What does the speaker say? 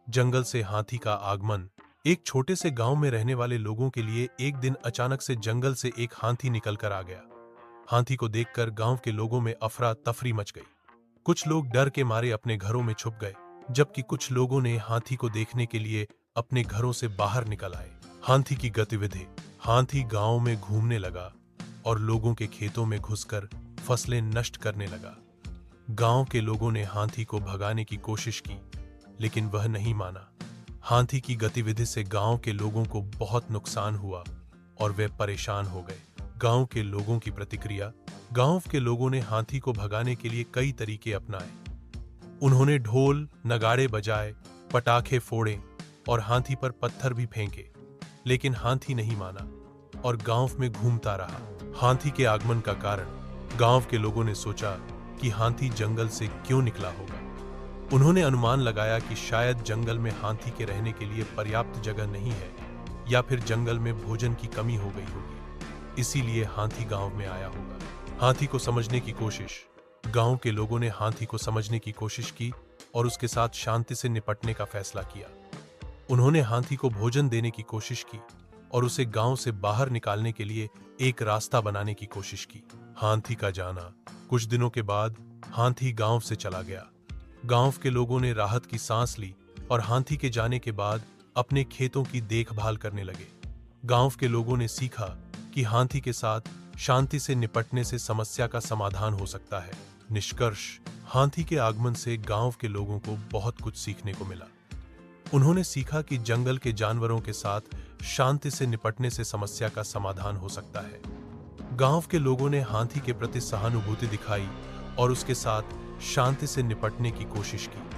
जंगल से हाथी का आगमन। एक छोटे से गांव में रहने वाले लोगों के लिए एक दिन अचानक से जंगल से एक हाथी निकल कर आ गया। हाथी को देखकर गांव के लोगों में अफरा तफरी मच गई। कुछ लोग डर के मारे अपने घरों में छुप गए, जबकि कुछ लोगों ने हाथी को देखने के लिए अपने घरों से बाहर निकल आए। हाथी की गतिविधि। हाथी गांव में घूमने लगा और लोगों के खेतों में घुसकर फसलें नष्ट करने लगा। गांव के लोगों ने हाथी को भगाने की कोशिश की, लेकिन वह नहीं माना। हाथी की गतिविधि से गांव के लोगों को बहुत नुकसान हुआ और वे परेशान हो गए। गांव के लोगों की प्रतिक्रिया। गांव के लोगों ने हाथी को भगाने के लिए कई तरीके अपनाए। उन्होंने ढोल नगाड़े बजाए, पटाखे फोड़े और हाथी पर पत्थर भी फेंके, लेकिन हाथी नहीं माना और गांव में घूमता रहा। हाथी के आगमन का कारण। गांव के लोगों ने सोचा कि हाथी जंगल से क्यों निकला होगा। उन्होंने अनुमान लगाया कि शायद जंगल में हाथी के रहने के लिए पर्याप्त जगह नहीं है, या फिर जंगल में भोजन की कमी हो गई होगी, इसीलिए हाथी गांव में आया होगा। हाथी को समझने की कोशिश। गांव के लोगों ने हाथी को समझने की कोशिश की और उसके साथ शांति से निपटने का फैसला किया। उन्होंने हाथी को भोजन देने की कोशिश की और उसे गांव से बाहर निकालने के लिए एक रास्ता बनाने की कोशिश की। हाथी का जाना। कुछ दिनों के बाद हाथी गांव से चला गया। गांव के लोगों ने राहत की सांस ली और हाथी के जाने के बाद अपने खेतों की देखभाल करने लगे। गांव के लोगों ने सीखा कि हाथी के साथ शांति से निपटने से समस्या का समाधान हो सकता है। निष्कर्ष। हाथी के आगमन से गांव के लोगों को बहुत कुछ सीखने को मिला। उन्होंने सीखा कि जंगल के जानवरों के साथ शांति से निपटने से समस्या का समाधान हो सकता है। गांव के लोगों ने हाथी के प्रति सहानुभूति दिखाई और उसके साथ शांति से निपटने की कोशिश की।